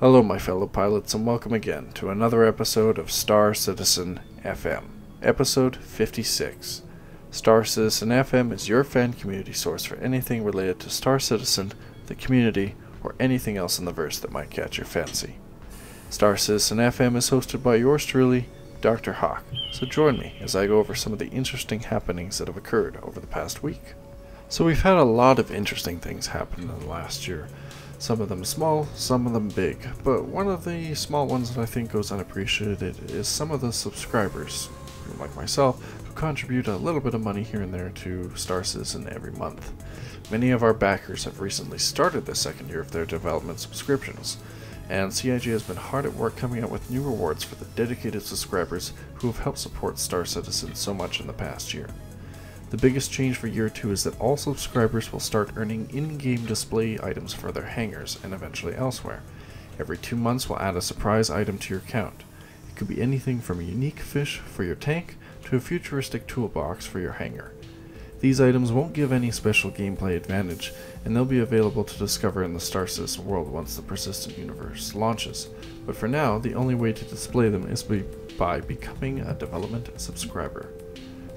Hello my fellow pilots and welcome again to another episode of Star Citizen FM, episode 56. Star Citizen FM is your fan community source for anything related to Star Citizen, the community, or anything else in the verse that might catch your fancy. Star Citizen FM is hosted by yours truly, Dr. Hawk, so join me as I go over some of the interesting happenings that have occurred over the past week. So we've had a lot of interesting things happen in the last year. Some of them small, some of them big, but one of the small ones that I think goes unappreciated is some of the subscribers, like myself, who contribute a little bit of money here and there to Star Citizen every month. Many of our backers have recently started the second year of their development subscriptions, and CIG has been hard at work coming up with new rewards for the dedicated subscribers who have helped support Star Citizen so much in the past year. The biggest change for year 2 is that all subscribers will start earning in-game display items for their hangars and eventually elsewhere. Every 2 months we'll add a surprise item to your account. It could be anything from a unique fish for your tank to a futuristic toolbox for your hangar. These items won't give any special gameplay advantage, and they'll be available to discover in the Star Citizen world once the Persistent Universe launches. But for now, the only way to display them is by becoming a development subscriber.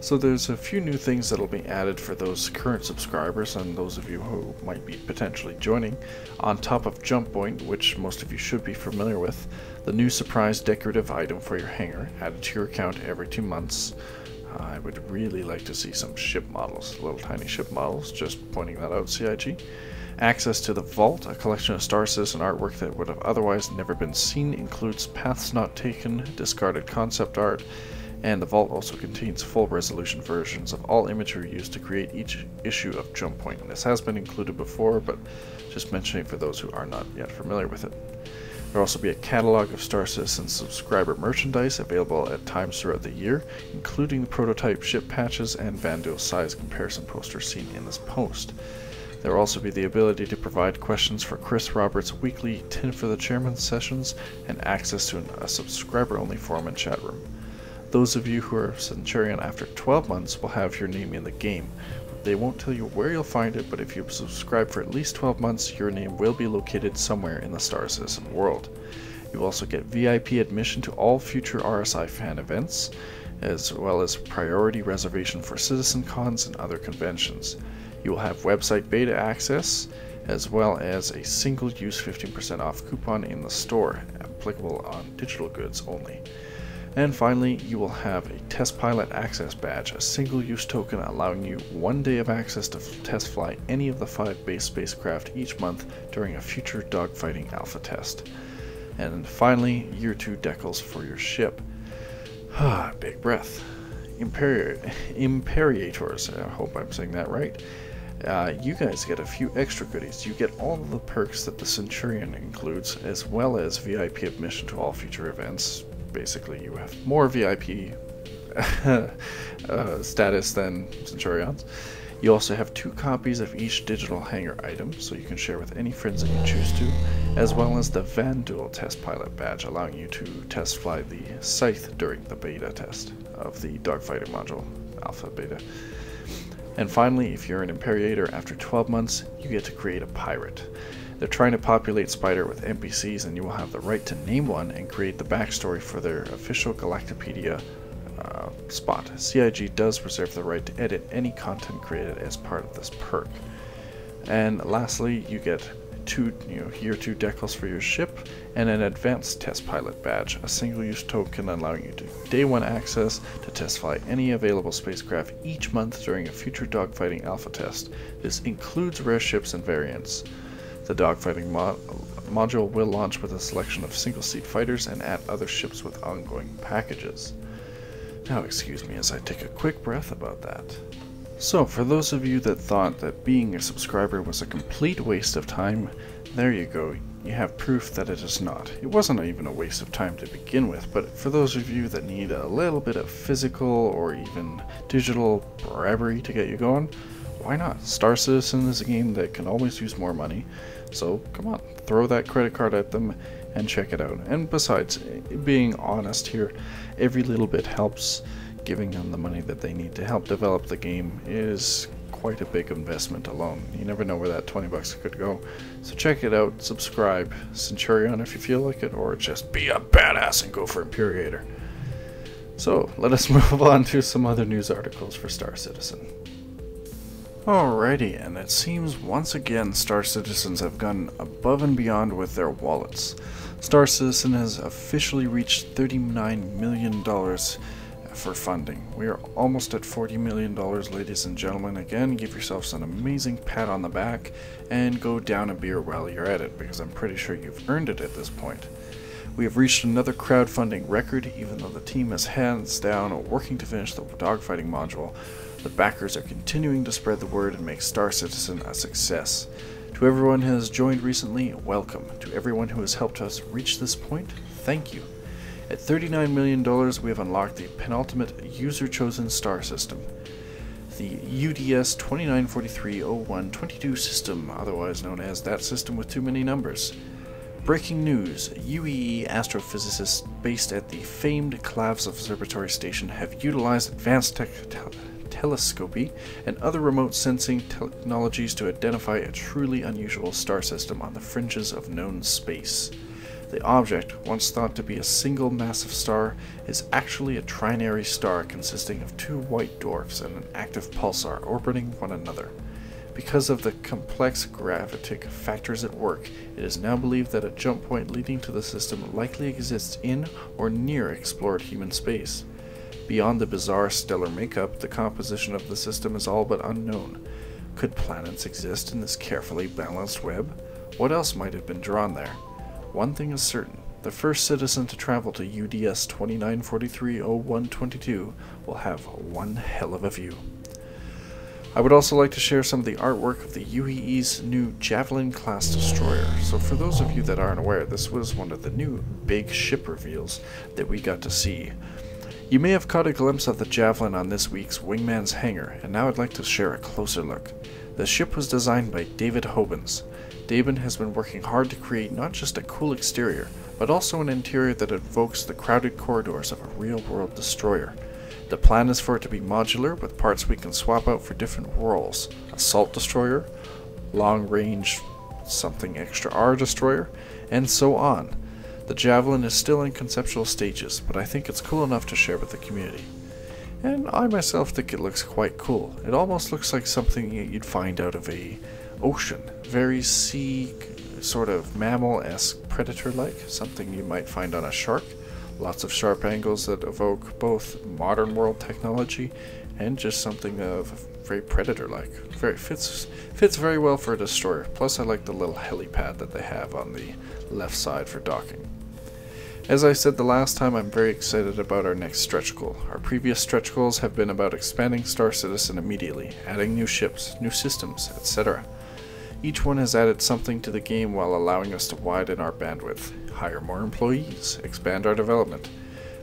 So there's a few new things that'll be added for those current subscribers and those of you who might be potentially joining. On top of Jump Point, which most of you should be familiar with, the new surprise decorative item for your hangar added to your account every 2 months. I would really like to see some ship models, little tiny ship models, just pointing that out, CIG. Access to the Vault, a collection of Star Citizen artwork that would have otherwise never been seen, includes paths not taken, discarded concept art, and the Vault also contains full resolution versions of all imagery used to create each issue of Jump Point. And this has been included before, but just mentioning for those who are not yet familiar with it. There will also be a catalog of Star Citizen subscriber merchandise available at times throughout the year, including the prototype ship patches and Vanduul size comparison posters seen in this post. There will also be the ability to provide questions for Chris Roberts' weekly Tin for the Chairman sessions and access to a subscriber-only forum and chat room. Those of you who are Centurion after 12 months will have your name in the game. They won't tell you where you'll find it, but if you subscribe for at least 12 months, your name will be located somewhere in the Star Citizen world. You will also get VIP admission to all future RSI fan events, as well as priority reservation for Citizen Cons and other conventions. You will have website beta access, as well as a single-use 15% off coupon in the store, applicable on digital goods only. And finally, you will have a Test Pilot Access Badge, a single-use token allowing you 1 day of access to test fly any of the 5 base spacecraft each month during a future dogfighting alpha test. And finally, Year 2 decals for your ship. Big breath. Imperiators, I hope I'm saying that right. You guys get a few extra goodies. You get all of the perks that the Centurion includes, as well as VIP admission to all future events. Basically, you have more VIP status than Centurions. You also have 2 copies of each digital hangar item, so you can share with any friends that you choose to, as well as the Vanduul Test Pilot Badge, allowing you to test fly the Scythe during the beta test of the dogfighting module, Alpha Beta. And finally, if you're an Imperator after 12 months, you get to create a pirate. They're trying to populate Spider with NPCs, and you will have the right to name one and create the backstory for their official Galactopedia spot. CIG does reserve the right to edit any content created as part of this perk. And lastly, you get Year 2 decals for your ship and an Advanced Test Pilot Badge, a single-use token allowing you to Day 1 access to test fly any available spacecraft each month during a future dogfighting alpha test. This includes rare ships and variants. The dogfighting module will launch with a selection of single-seat fighters and add other ships with ongoing packages. Now excuse me as I take a quick breath about that. So for those of you that thought that being a subscriber was a complete waste of time, there you go. You have proof that it is not. It wasn't even a waste of time to begin with, but for those of you that need a little bit of physical or even digital bribery to get you going, why not? Star Citizen is a game that can always use more money, so come on, throw that credit card at them and check it out. And besides, being honest here, every little bit helps. Giving them the money that they need to help develop the game is quite a big investment alone. You never know where that 20 bucks could go. So check it out, subscribe, Centurion if you feel like it, or just be a badass and go for Imperator. So let us move on to some other news articles for Star Citizen. Alrighty, and it seems once again Star Citizens have gone above and beyond with their wallets. Star Citizen has officially reached $39 million for funding. We are almost at $40 million, ladies and gentlemen. Again, give yourselves an amazing pat on the back and go down a beer while you're at it, because I'm pretty sure you've earned it at this point. We have reached another crowdfunding record, even though the team is hands down working to finish the dogfighting module. The backers are continuing to spread the word and make Star Citizen a success. To everyone who has joined recently, welcome. To everyone who has helped us reach this point, thank you. At $39 million, we have unlocked the penultimate user-chosen star system, the UDS 29430122 system, otherwise known as that system with too many numbers. Breaking news, UEE astrophysicists based at the famed Cloud Observatory Station have utilized advanced telescopy and other remote sensing technologies to identify a truly unusual star system on the fringes of known space. The object, once thought to be a single massive star, is actually a trinary star consisting of two white dwarfs and an active pulsar orbiting one another. Because of the complex gravitic factors at work, it is now believed that a jump point leading to the system likely exists in or near explored human space. Beyond the bizarre stellar makeup, the composition of the system is all but unknown. Could planets exist in this carefully balanced web? What else might have been drawn there? One thing is certain, the first citizen to travel to UDS 29430122 will have one hell of a view. I would also like to share some of the artwork of the UEE's new Javelin class destroyer. So for those of you that aren't aware, this was one of the new big ship reveals that we got to see. You may have caught a glimpse of the Javelin on this week's Wingman's hangar, and now I'd like to share a closer look. The ship was designed by David Hobens. David has been working hard to create not just a cool exterior, but also an interior that evokes the crowded corridors of a real-world destroyer. The plan is for it to be modular, with parts we can swap out for different roles. Assault destroyer, long-range something extra R destroyer, and so on. The Javelin is still in conceptual stages, but I think it's cool enough to share with the community. And I myself think it looks quite cool. It almost looks like something you'd find out of a ocean. Very sea, sort of mammal-esque predator-like, something you might find on a shark. Lots of sharp angles that evoke both modern world technology and just something of very predator-like. Fits very well for a destroyer. Plus I like the little helipad that they have on the left side for docking. As I said the last time, I'm very excited about our next stretch goal. Our previous stretch goals have been about expanding Star Citizen immediately, adding new ships, new systems, etc. Each one has added something to the game while allowing us to widen our bandwidth, hire more employees, expand our development,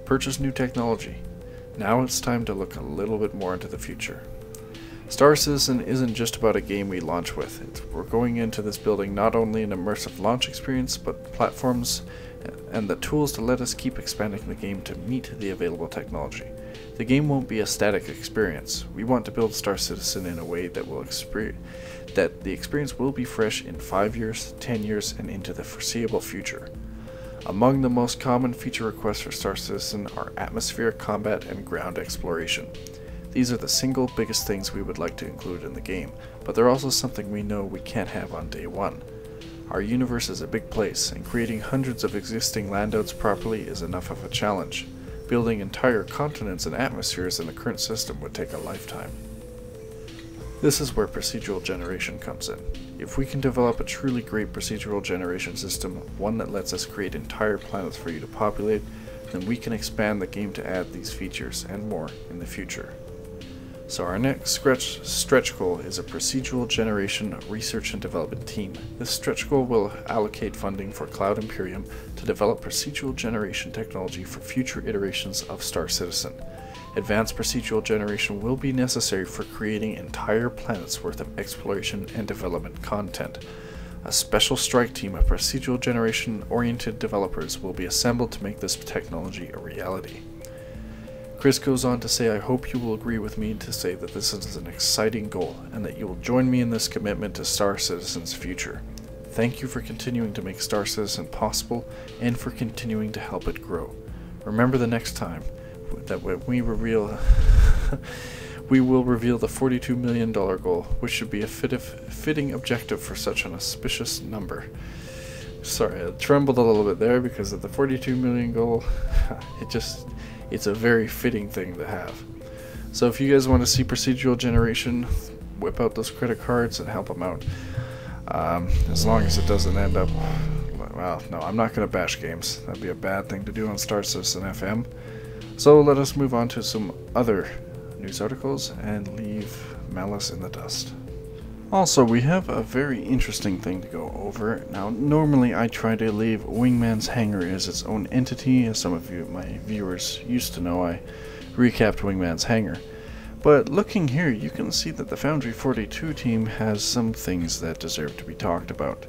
purchase new technology. Now it's time to look a little bit more into the future. Star Citizen isn't just about a game we launch with. We're going into this building not only an immersive launch experience, but platforms and the tools to let us keep expanding the game to meet the available technology. The game won't be a static experience. We want to build Star Citizen in a way that the experience will be fresh in 5 years, 10 years, and into the foreseeable future. Among the most common feature requests for Star Citizen are atmospheric combat and ground exploration. These are the single biggest things we would like to include in the game, but they're also something we know we can't have on day one. Our universe is a big place, and creating hundreds of existing landouts properly is enough of a challenge. Building entire continents and atmospheres in the current system would take a lifetime. This is where procedural generation comes in. If we can develop a truly great procedural generation system, one that lets us create entire planets for you to populate, then we can expand the game to add these features and more in the future. So our next stretch goal is a procedural generation research and development team. This stretch goal will allocate funding for Cloud Imperium to develop procedural generation technology for future iterations of Star Citizen. Advanced procedural generation will be necessary for creating entire planets worth of exploration and development content. A special strike team of procedural generation oriented developers will be assembled to make this technology a reality. Chris goes on to say, I hope you will agree with me to say that this is an exciting goal and that you will join me in this commitment to Star Citizen's future. Thank you for continuing to make Star Citizen possible and for continuing to help it grow. Remember the next time that when we reveal we will reveal the $42 million goal, which should be a fitting objective for such an auspicious number. Sorry, I trembled a little bit there because of the 42 million goal. It's a very fitting thing to have. So if you guys want to see procedural generation, whip out those credit cards and help them out. As long as it doesn't end up... Well, no, I'm not going to bash games. That'd be a bad thing to do on Star Citizen FM. So let us move on to some other news articles and leave malice in the dust. Also, we have a very interesting thing to go over. Now, normally I try to leave Wingman's Hangar as its own entity. As some of you, my viewers, used to know, I recapped Wingman's Hangar. But looking here, you can see that the Foundry 42 team has some things that deserve to be talked about.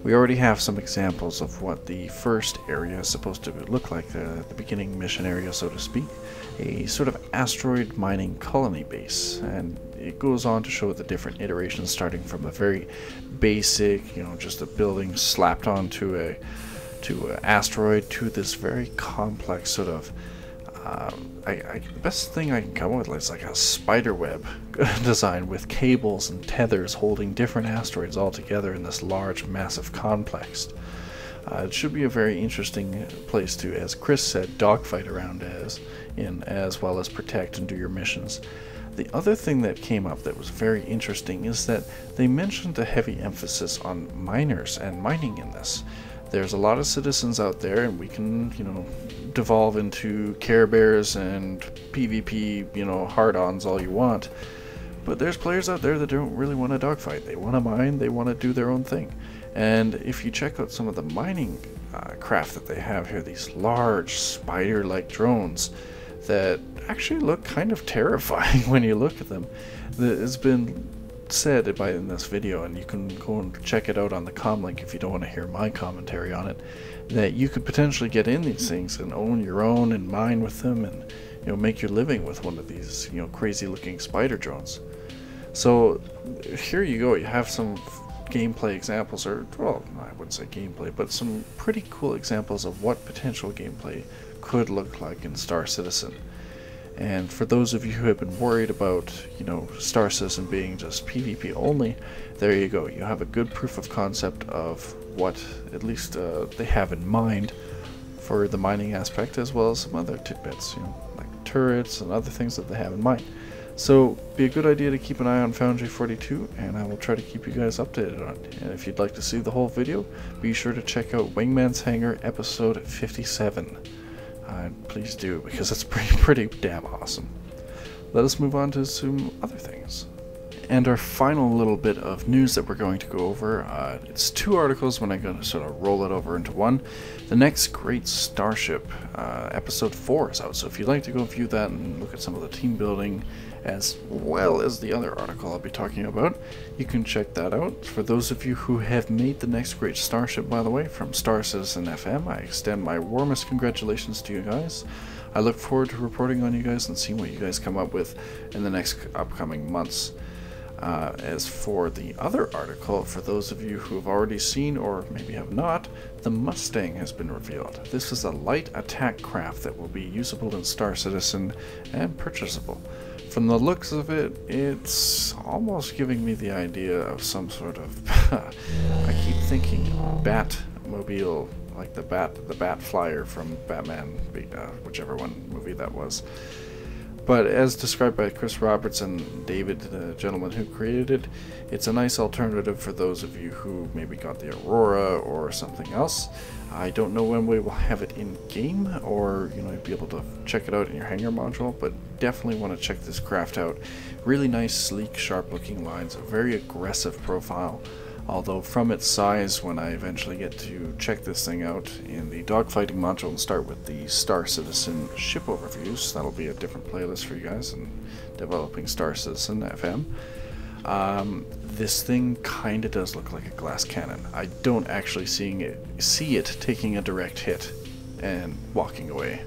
We already have some examples of what the first area is supposed to look like, the beginning mission area, so to speak. A sort of asteroid mining colony base, and it goes on to show the different iterations, starting from a very basic, just a building slapped onto an asteroid, to this very complex sort of the best thing I can come up with is like a spider web design with cables and tethers holding different asteroids all together in this large, massive complex. It should be a very interesting place to, as Chris said, dogfight around as well as protect and do your missions. The other thing that came up that was very interesting is that they mentioned a heavy emphasis on miners and mining in this. There's a lot of citizens out there, and we can, devolve into Care Bears and PvP, hard-ons all you want. But there's players out there that don't really want to dogfight. They want to mine, they want to do their own thing. And if you check out some of the mining craft that they have here, these large spider-like drones that actually look kind of terrifying when you look at them. It's been said in this video, and you can go and check it out on the com link if you don't want to hear my commentary on it, that you could potentially get in these things and own your own and mine with them and make your living with one of these crazy looking spider drones. So here you go, you have some gameplay examples, or well, I wouldn't say gameplay, but some pretty cool examples of what potential gameplay could look like in Star Citizen. And for those of you who have been worried about, Star Citizen being just PvP only, there you go. You have a good proof of concept of what at least they have in mind for the mining aspect, as well as some other tidbits, like turrets and other things that they have in mind. So, be a good idea to keep an eye on Foundry 42, and I will try to keep you guys updated on it. And if you'd like to see the whole video, be sure to check out Wingman's Hangar episode 57. Please do, because it's pretty damn awesome. Let us move on to some other things. And our final little bit of news that we're going to go over, it's two articles, but I'm going to sort of roll it over into one. The Next Great Starship, episode 4 is out, so if you'd like to go view that and look at some of the team building, as well as the other article I'll be talking about, you can check that out. For those of you who have made the Next Great Starship, by the way, from Star Citizen FM, I extend my warmest congratulations to you guys. I look forward to reporting on you guys and seeing what you guys come up with in the next upcoming months. As for the other article, for those of you who have already seen or maybe have not, the Mustang has been revealed. This is a light attack craft that will be usable in Star Citizen and purchasable. From the looks of it, it's almost giving me the idea of some sort of I keep thinking Batmobile, like the Bat Flyer from Batman, whichever movie that was. But as described by Chris Roberts and David, the gentleman who created it, it's a nice alternative for those of you who maybe got the Aurora or something else. I don't know when we will have it in game, or be able to check it out in your hangar module, but definitely want to check this craft out. Really nice, sleek, sharp looking lines, a very aggressive profile. Although from its size, when I eventually get to check this thing out in the dogfighting module and start with the Star Citizen ship overviews, that'll be a different playlist for you guys in developing Star Citizen FM. This thing kinda does look like a glass cannon. I don't actually see it taking a direct hit and walking away.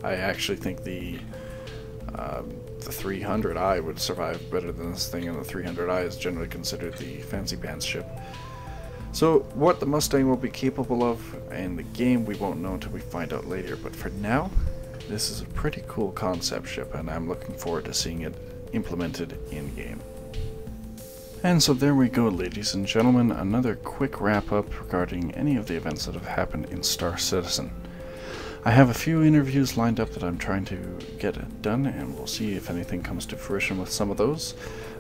I actually think the The 300i would survive better than this thing, and the 300i is generally considered the fancy pants ship. So what the Mustang will be capable of in the game we won't know until we find out later, but for now this is a pretty cool concept ship, and I'm looking forward to seeing it implemented in game. And so there we go, ladies and gentlemen, another quick wrap up regarding any of the events that have happened in Star Citizen. I have a few interviews lined up that I'm trying to get done, and we'll see if anything comes to fruition with some of those.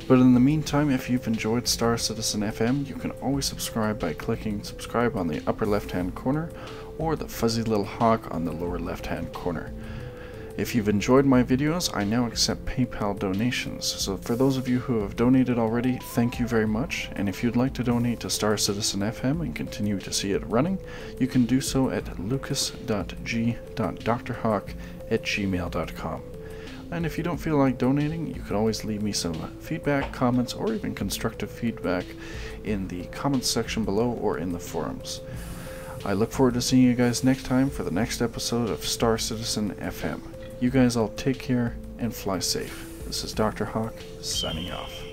But in the meantime, if you've enjoyed Star Citizen FM, you can always subscribe by clicking subscribe on the upper left hand corner, or the fuzzy little hawk on the lower left hand corner. If you've enjoyed my videos, I now accept PayPal donations, so for those of you who have donated already, thank you very much, and if you'd like to donate to Star Citizen FM and continue to see it running, you can do so at lucas.g.drhawk@gmail.com. And if you don't feel like donating, you can always leave me some feedback, comments, or even constructive feedback in the comments section below or in the forums. I look forward to seeing you guys next time for the next episode of Star Citizen FM. You guys all take care and fly safe. This is Dr. Hawk, signing off.